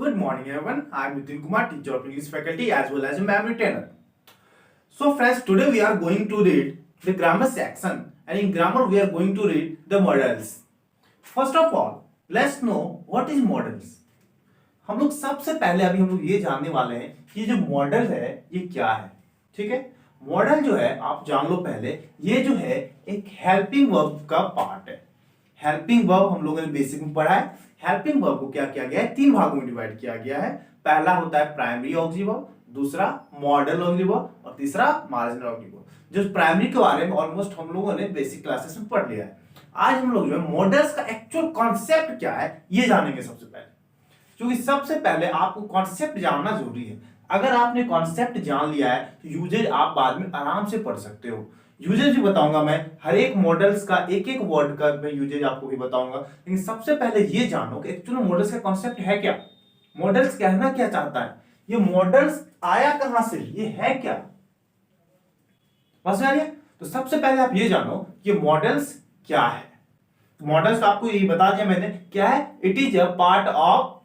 Good morning, everyone. I am Nitin Kumar, teacher of English faculty as well as a memory trainer. So, friends, today we are going to read the grammar section, and in grammar we are going to read the models. First of all, let's know what is models. हम लोग सबसे पहले अभी हम लोग ये जानने वाले हैं कि जो मॉडल है ये क्या है. ठीक है, मॉडल जो है आप जान लो पहले, ये जो है एक हेल्पिंग वर्ब का पार्ट है. हेल्पिंग वर्ब हम लोगों ने बेसिक में पढ़ा है. हेल्पिंग वर्ब को क्या किया गया है, तीन भागों में डिवाइड किया गया है. पहला होता है प्राइमरी ऑक्सिलरी वर्ब, दूसरा मॉडल ऑक्सिलरी वर्ब और तीसरा मार्जिनल ऑक्सिलरी वर्ब. जो प्राइमरी के बारे में ऑलमोस्ट हम लोगों ने बेसिक क्लासेस में पढ़ लिया है. आज हम लोग जो है मॉडल्स का एक्चुअल कॉन्सेप्ट क्या है ये जानेंगे सबसे पहले, क्योंकि सबसे पहले आपको कॉन्सेप्ट जानना जरूरी है. अगर आपने कॉन्सेप्ट जान लिया है तो यूजेज आप बाद में आराम से पढ़ सकते हो. यूजेज भी बताऊंगा मैं, हर एक मॉडल्स का एक एक वर्ड का मैं यूजेज आपको भी बताऊंगा. लेकिन सबसे पहले ये जानो कि एक्चुअली मॉडल्स का कॉन्सेप्ट है क्या, मॉडल्स कहना क्या चाहता है, ये मॉडल्स आया कहां से, ये है क्या, समझ में आ रही है. तो सबसे पहले आप ये जानो कि मॉडल्स क्या है. मॉडल्स आपको यही बता दिया मैंने क्या है. It is a part of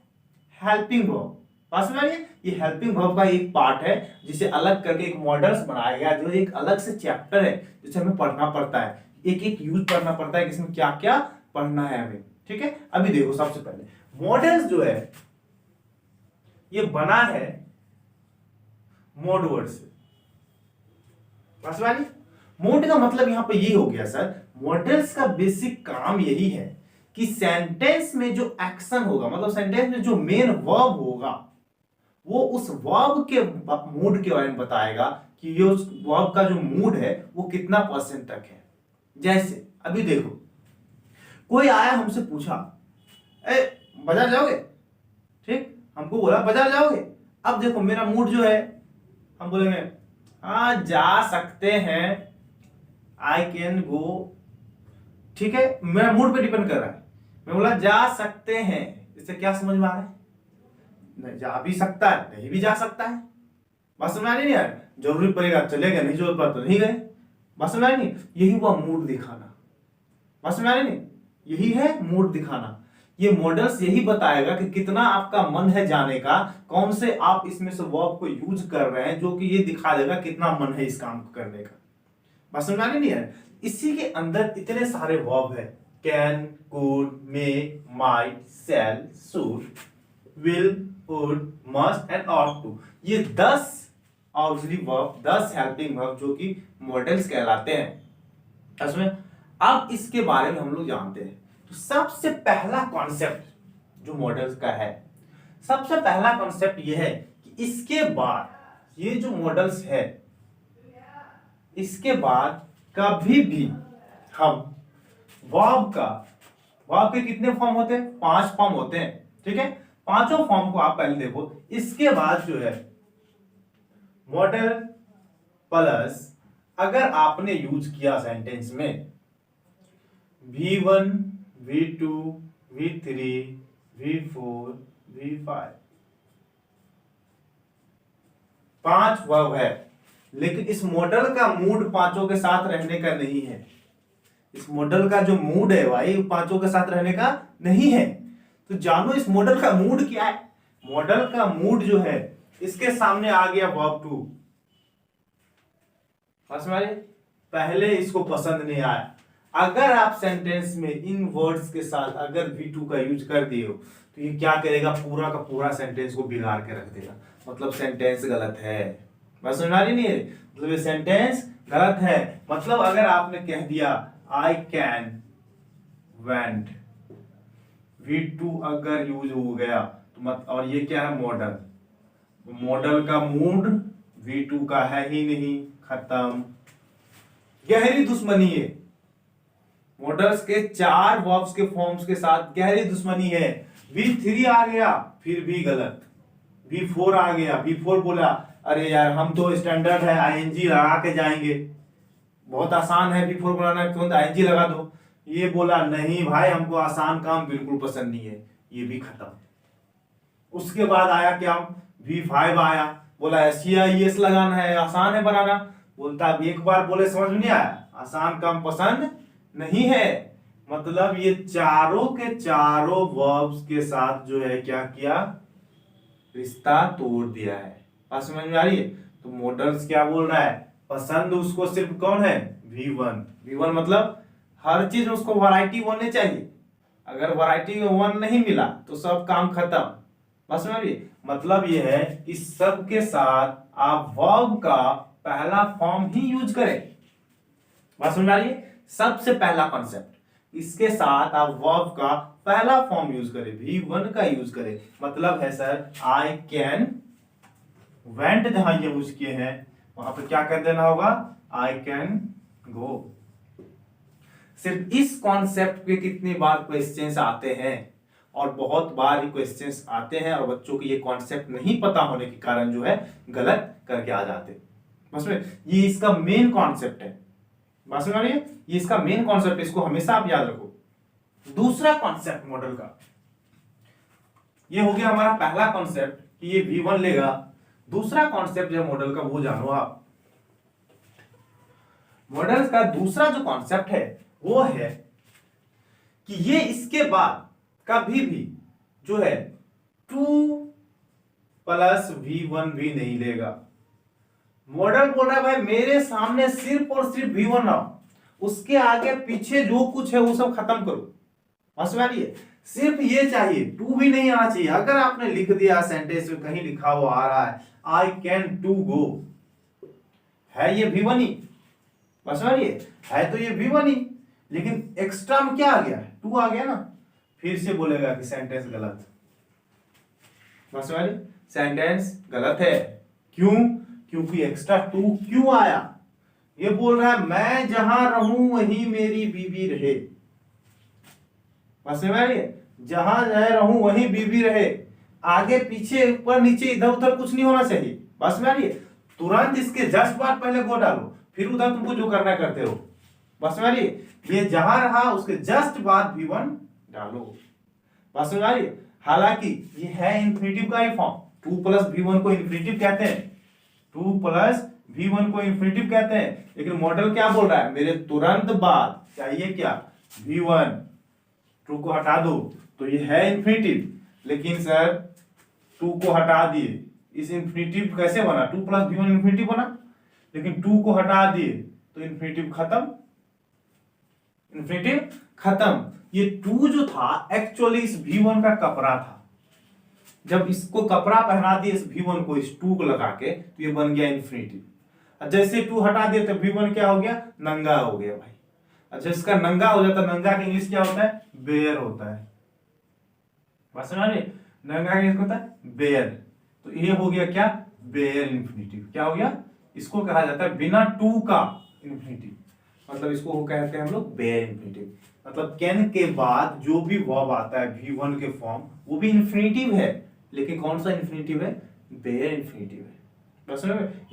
helping verb. समझ में आ रही है, ये हेल्पिंग वर्ब का एक पार्ट है जिसे अलग करके एक मॉडल्स बनाया गया, जो एक अलग से चैप्टर है जिसे हमें पढ़ना पड़ता है. एक एक यूज करना पड़ता है कि इसमें क्या क्या पढ़ना है हमें. ठीक है, अभी देखो सबसे पहले मॉडल्स जो है ये बना है मोड वर्ड से. समझ में आ रही है. मोड का मतलब यहां पे ये हो गया सर, मॉडल्स का बेसिक काम यही है कि सेंटेंस में जो एक्शन होगा, मतलब सेंटेंस में जो मेन वर्ब होगा वो उस वर्ब के मूड के बारे में बताएगा कि ये उस वर्ब का जो मूड है वो कितना % तक है. जैसे अभी देखो, कोई आया हमसे पूछा बाजार जाओगे, ठीक, हमको बोला बाजार जाओगे. अब देखो मेरा मूड जो है, हम बोलेंगे हाँ जा सकते हैं, आई कैन गो. ठीक है, मेरा मूड पे डिपेंड कर रहा है. मैं बोला जा सकते हैं, इससे क्या समझ में आ रहा है, नहीं जा भी सकता है, नहीं भी जा सकता है. बात समझ में नहीं यार, जरूरी पड़ेगा चलेगा, नहीं जरूरत पड़ा तो नहीं गए. बात समझ में नहीं, यही हुआ मूड दिखाना. बात समझ में नहीं, यही है मूड दिखाना. ये मॉडल्स यही बताएगा कि कितना आपका मन है जाने का, कौन से आप इसमें से वर्ब को यूज कर रहे हैं, जो कि ये दिखा देगा कितना मन है इस काम को करने का. बात समझ में नहीं है. इसी के अंदर इतने सारे वर्ब है, can, could, may, might, shall, should, will, would, must and ought to. ये 10 ऑक्सिलरी वर्ब, 10 हेल्पिंग वर्ब जो कि मॉडल्स कहलाते हैं. इसमें अब इसके बारे में हम लोग जानते हैं. तो सबसे पहला कॉन्सेप्ट जो मॉडल्स का है, सबसे पहला कॉन्सेप्ट ये है कि इसके बाद ये जो मॉडल्स है, इसके बाद कभी भी हम वर्ब के कितने फॉर्म होते हैं, 5 फॉर्म होते हैं. ठीक है, पांचों फॉर्म को आप पहले देखो. इसके बाद जो है मॉडल प्लस, अगर आपने यूज किया सेंटेंस में V1, V2, V3, V4, V5, 5 verb है. लेकिन इस मॉडल का मूड पांचों के साथ रहने का नहीं है. इस मॉडल का जो मूड है भाई पांचों के साथ रहने का नहीं है. तो जानो इस मॉडल का मूड क्या है. मॉडल का मूड जो है, इसके सामने आ गया वर्ब टू. पहले इसको पसंद नहीं आया. अगर आप सेंटेंस में इन वर्ड्स के साथ अगर V2 का यूज कर दिए हो तो ये क्या करेगा, पूरा का पूरा सेंटेंस को बिगाड़ के रख देगा. मतलब सेंटेंस गलत है. बस समझ नहीं है, मतलब ये सेंटेंस गलत है. मतलब अगर आपने कह दिया आई कैन वेंट, V2 अगर यूज हो गया तो मत, और ये क्या है मॉडल, मॉडल का मूड V2 का है ही नहीं, खत्म. गहरी दुश्मनी है. मॉडल्स के 4 वर्ब्स के फॉर्म्स के साथ गहरी दुश्मनी है. V3 आ गया फिर भी गलत. V4 आ गया, V4 बोला अरे यार हम तो स्टैंडर्ड है, ING लगा के जाएंगे, बहुत आसान है V4 बनाना, तुरंत ING लगा दो. ये बोला नहीं भाई हमको आसान काम बिल्कुल पसंद नहीं है, ये भी खत्म. उसके बाद आया क्या, V5 आया, बोला SCIS लगाना है, आसान है बनाना. बोलता अब एक बार बोले समझ में नहीं आया, आसान काम पसंद नहीं है. मतलब ये चारों के चारों वर्ब्स के साथ जो है क्या किया, रिश्ता तोड़ दिया है। बात समझ में आ रही है? तो मॉडल्स क्या बोल रहा है, पसंद उसको सिर्फ कौन है, V1। V1 मतलब हर चीज उसको वैरायटी होने चाहिए, अगर वैरायटी में 1 नहीं मिला तो सब काम खत्म। बस समझिए, मतलब ये है कि सबके साथ आप वर्ब का पहला फॉर्म ही यूज करें। बात समझ आ रही है? सबसे पहला कॉन्सेप्ट, इसके साथ आप वर्ब का पहला फॉर्म यूज करें, V1 का यूज करें। मतलब है सर आई कैन वेंट, जहां ये यूज किए हैं वहां पर क्या कर देना होगा, आई कैन गो। सिर्फ इस कॉन्सेप्ट पे कितनी बार क्वेश्चंस आते हैं, और बहुत बार ही क्वेश्चंस आते हैं और बच्चों को ये कॉन्सेप्ट नहीं पता होने के कारण जो है गलत करके आ जाते। बस में ये इसका मेन कॉन्सेप्ट है। बात समझ आ रही है? ये इसका मेन कॉन्सेप्ट, इसको हमेशा आप याद रखो। दूसरा कॉन्सेप्ट मॉडल का, ये हो गया हमारा पहला कॉन्सेप्ट कि ये V1 लेगा। दूसरा कॉन्सेप्ट जो मॉडल का वो जानो आप। मॉडल का दूसरा जो कॉन्सेप्ट है वो है कि ये इसके बाद कभी भी जो है 2 + V1 भी नहीं लेगा। मॉडल बोल रहा है भाई मेरे सामने सिर्फ और सिर्फ V1 आओ, उसके आगे पीछे जो कुछ है वो सब खत्म करो। समझ आ रही है? सिर्फ ये चाहिए, 2 भी नहीं आना चाहिए। अगर आपने लिख दिया सेंटेंस में कहीं लिखा हुआ आ रहा है आई कैन टू गो, है ये V1 ही। समझ आ रही है तो ये V1 ही, लेकिन एक्स्ट्रा में क्या आ गया, 2 आ गया ना, फिर से बोलेगा कि सेंटेंस गलत। समझ आ रही? सेंटेंस गलत है। क्यों? क्योंकि एक्स्ट्रा 2 क्यों आया? ये बोल रहा है मैं जहां रहूं वहीं मेरी बीवी रहे। समझ में आ रही है? जहां रहूं वहीं बीवी रहे, आगे पीछे ऊपर नीचे इधर उधर कुछ नहीं होना चाहिए। बस में आ रही है? तुरंत इसके जस्ट बाद पहले गो डालो, फिर उधर तुमको जो करना है करते रहो। बस में आ रही है? ये जहां रहा उसके जस्ट बाद V1 डालो। बस में आ रही है? हालांकि ये है इंफिनिटिव का ही फॉर्म, 2 + V1 को इंफिनिटिव कहते हैं, 2 + V1 को इंफिनिटिव कहते हैं। लेकिन मॉडल क्या बोल रहा है, मेरे तुरंत बाद चाहिए क्या, V1। 2 को हटा दो तो ये है इंफिनिटिव, लेकिन सर 2 को हटा दिए, इस इंफिनिटिव कैसे बना, 2 + V1 इंफिनिटिव बना, लेकिन 2 को हटा दिए तो इंफिनिटिव खत्म, इंफिनिटिव खत्म। ये 2 जो था एक्चुअली इस V1 का कपड़ा था। जब इसको कपड़ा पहना दिए इस V1 को, इस 2 को लगा के, तो ये बन गया इंफिनिटिव। जैसे 2 हटा दिए तो V1 क्या हो गया, नंगा हो गया भाई। अच्छा, इसका नंगा हो जाता, नंगा का इंग्लिश क्या होता है, बेयर होता है। बात समझ रहे? नंगा का इंग्लिश होता है बेयर। तो ये हो गया क्या, बेयर इंफिनिटिव। क्या हो गया, इसको कहा जाता है बिना 2 का इंफिनिटिव, मतलब इसको कहते हैं हम लोग बेयर इंफिनिटिव। मतलब कैन के बाद जो भी वर्ब आता है V1 के फॉर्म, वो भी इंफिनिटिव है, लेकिन कौन सा इंफिनिटिव है, बेयर इंफिनिटिव है। बस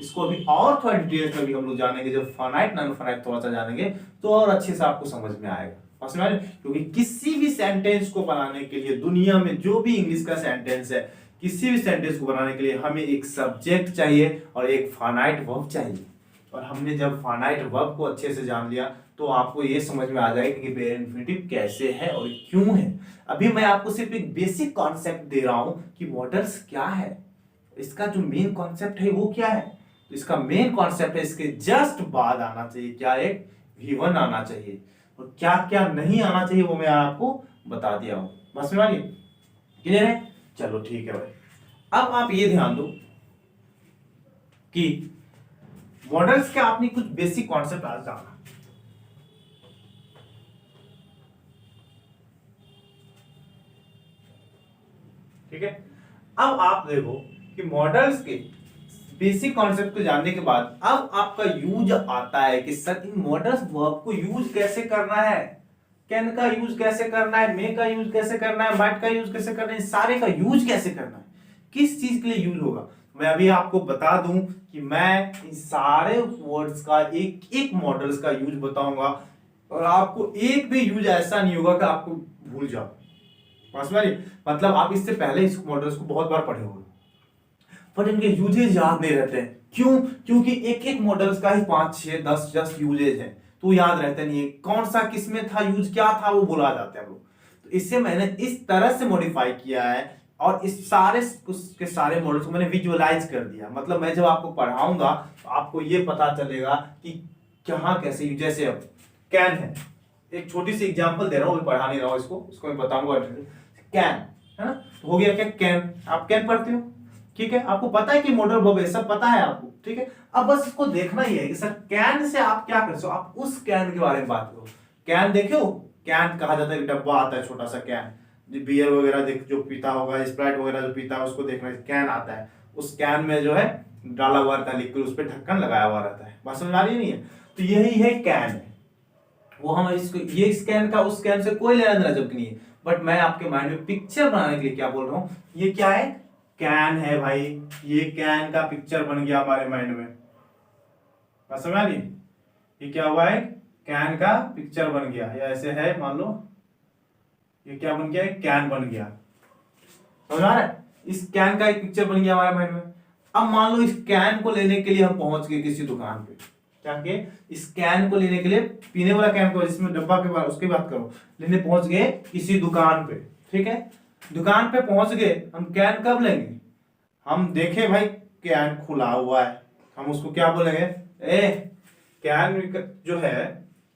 इसको अभी और थोड़ा डिटेल्स में भी हम लोग जानेंगे, जब फाइनाइट नॉन फाइनाइट थोड़ा सा जानेंगे तो और अच्छे से आपको समझ में आएगा। क्योंकि किसी भी सेंटेंस को बनाने के लिए, दुनिया में जो भी इंग्लिश का सेंटेंस है, किसी भी सेंटेंस को बनाने के लिए हमें एक सब्जेक्ट चाहिए और एक फाइनाइट वर्ब चाहिए। और हमने जब फाइनाइट वर्ब को अच्छे से जान लिया तो आपको ये समझ में आ जाएगा कि बेयर इंफिनिटिव कैसे है और क्यों है। अभी मैं आपको सिर्फ एक बेसिक कॉन्सेप्ट दे रहा हूं कि मॉडल्स क्या है, इसका जो मेन कॉन्सेप्ट है वो क्या है। तो इसका मेन कॉन्सेप्ट है, इसके जस्ट बाद आना चाहिए क्या, एक V1 आना चाहिए, और क्या क्या नहीं आना चाहिए वो मैं आपको बता दिया हूं। बस समझ में क्लियर है? चलो ठीक है भाई। अब आप ये ध्यान दो कि मॉडल्स के आपने कुछ बेसिक कॉन्सेप्ट आज जाना, ठीक है। अब आप देखो कि मॉडल्स के बेसिक कॉन्सेप्ट को जानने के बाद अब आपका यूज आता है कि सर इन मॉडल्स वर्ब को यूज कैसे करना है, कैन का यूज कैसे करना है, मे का यूज कैसे करना है, माइट का यूज कैसे करना है, सारे का यूज कैसे करना है, किस चीज के लिए यूज होगा। मैं अभी आपको बता दूं कि मैं इन सारे वर्ड्स का एक एक मॉडल्स का यूज बताऊंगा, और आपको एक भी यूज ऐसा नहीं होगा कि आपको भूल जाओ। मतलब आप इससे पहले इस मॉडल्स को बहुत बार पढ़े होंगे, पर इनके यूजेज याद नहीं रहते हैं। क्यों? क्योंकि एक एक मॉडल्स का ही 5 6 10 यूजेज है, तो याद रहते नहीं है कौन सा किसमें था, यूज क्या था वो भुला जाते हैं लोग। तो इससे मैंने इस तरह से मॉडिफाई किया है, और इस सारे के सारे मॉडल्स को मैंने विजुअलाइज कर दिया। मतलब मैं जब आपको पढ़ाऊंगा तो आपको ये पता चलेगा कि कहाँ कैसे, जैसे अब कैन है, एक छोटी सी एग्जांपल दे रहा हूँ, मैं पढ़ा नहीं रहा हूँ इसको मैं बताऊंगा। कैन है ना, तो हो गया क्या, कैन, आप कैन पढ़ते हो, ठीक है, आपको पता है कि मॉडल वर्ब है, सब पता है आपको, ठीक है। अब बस इसको देखना ही है कि सर कैन से आप क्या कर सकते हो, आप उस कैन के बारे में बात करो। कैन देखो, कैन कहा जाता है, डब्बा आता है छोटा सा कैन, बियर वगैरह देख जो पीता होगा, स्प्राइट वगैरह जो पीता है उसको देखना, कैन आता है, उस कैन में जो है डाला हुआ रहता है लिक्विड, उस पर ढक्कन लगाया हुआ रहता है, बात समझ आ रही नहीं है। तो यही है कैन है, वो हम इसको, ये इस कैन का उस कैन से कोई लेना देना जबकि नहीं है, बट मैं आपके माइंड में पिक्चर बनाने के लिए क्या बोल रहा हूँ, ये क्या है, कैन है भाई, ये कैन का पिक्चर बन गया हमारे माइंड में, बात समझ आ रही, ये क्या हुआ है, कैन का पिक्चर बन गया, या ऐसे है मान लो, ये क्या बन गया, कैन बन गया, समझ आ रहा है, इस कैन का एक पिक्चर बन गया हमारे माइंड में। अब मान लो इस कैन को लेने के लिए हम पहुंच गए किसी दुकान पे, क्या के, इस कैन को लेने के लिए, पीने वाला कैन को जिसमें डब्बा के बाद उसकी बात करो, लेने पहुंच गए किसी दुकान पे, ठीक है, दुकान पे पहुंच गए, हम कैन कब लेंगे, हम देखे भाई कैन खुला हुआ है, हम उसको क्या बोलेंगे, ए कैन जो है,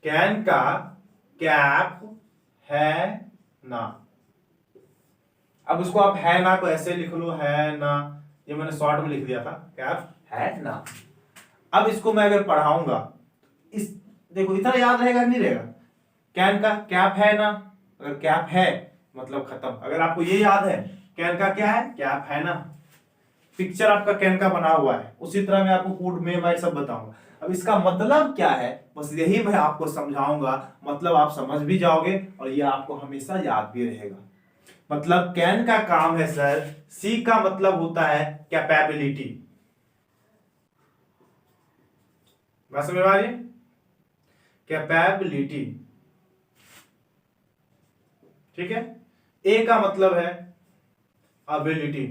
कैन का कैप है ना, अब उसको आप है ना को ऐसे लिख लो, है ना, ये मैंने शॉर्ट में लिख दिया था, कैप है ना। अब इसको मैं अगर पढ़ाऊंगा, इस देखो इतना याद रहेगा नहीं रहेगा, कैन का कैप है ना, अगर कैप है मतलब खत्म, अगर आपको ये याद है कैन का क्या है, कैप है ना, पिक्चर आपका कैन का बना हुआ है, उसी तरह मैं आपको कोड में भाई सब बताऊंगा। अब इसका मतलब क्या है, बस यही मैं आपको समझाऊंगा, मतलब आप समझ भी जाओगे और ये आपको हमेशा याद भी रहेगा। मतलब कैन का काम है सर, सी का मतलब होता है कैपेबिलिटी, बात समझ में आ रही है, कैपेबिलिटी, ठीक है, ए का मतलब है एबिलिटी,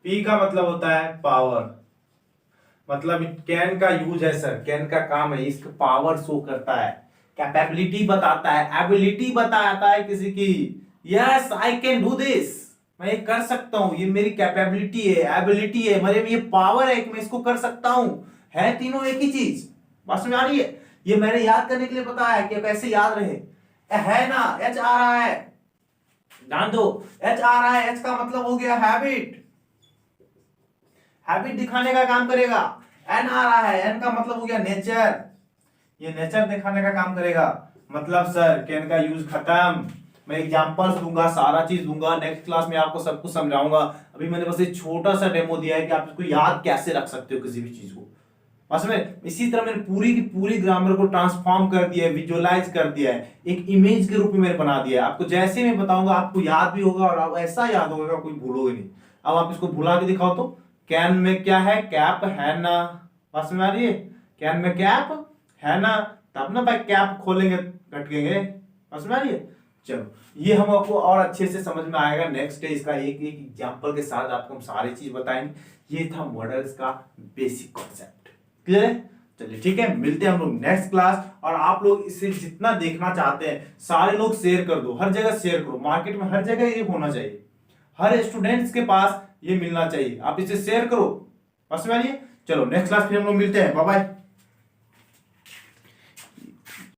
पी का मतलब होता है पावर, मतलब कैन का यूज है सर, कैन का काम है, इसका पावर शो करता है, कैपेबिलिटी बताता है, एबिलिटी बताता है किसी की, yes I can do this, मैं ये कर सकता हूं, ये मेरी कैपेबिलिटी है, एबिलिटी है, मेरे में ये पावर है कि मैं इसको कर सकता हूं, है तीनों एक ही चीज, बात समझ आ रही है। ये मैंने याद करने के लिए बताया कि कैसे याद रहे, है ना, एच आ रहा है, ध्यान दो, एच आ रहा है, एच का मतलब हो गया हैबिट, हैबिट दिखाने का काम करेगा, एन आ रहा है, एन का मतलब हो गया नेचर, ये नेचर दिखाने का काम करेगा, मतलब सर कैन का यूज खत्म, मैं एग्जांपल्स दूंगा, सारा चीज दूंगा, नेक्स्ट क्लास में आपको सब कुछ समझाऊंगा, अभी मैंने बस एक छोटा सा डेमो दिया है कि आप इसको याद कैसे रख सकते हो किसी भी चीज को, बस में इसी तरह मैंने पूरी की पूरी ग्रामर को ट्रांसफॉर्म कर दिया है, विजुअलाइज कर दिया है, एक इमेज के रूप में मैंने बना दिया है, आपको जैसे मैं बताऊंगा आपको याद भी होगा और आप ऐसा याद होगा कोई भूलोगे नहीं। अब आप इसको भुला के दिखाओ तो, कैन में क्या है, कैप है ना, बात समझ आ रही है, कैन में कैप है ना, तब ना भाई कैप खोलेंगे कटेंगे, बात समझ आ रही है। चलो ये हम आपको और अच्छे से समझ में आएगा, नेक्स्ट डे इसका एक एक एग्जांपल के साथ आपको हम सारी चीज बताएंगे। ये था मॉडल्स का बेसिक कॉन्सेप्ट, क्लियर है। चलिए ठीक है, मिलते हैं हम लोग नेक्स्ट क्लास, और आप लोग इसे जितना देखना चाहते हैं सारे लोग शेयर कर दो, हर जगह शेयर करो, मार्केट में हर जगह ये होना चाहिए, हर स्टूडेंट्स के पास ये मिलना चाहिए, आप इसे शेयर करो, बस में। चलो नेक्स्ट क्लास फिर हम लोग मिलते हैं, बाय बाय।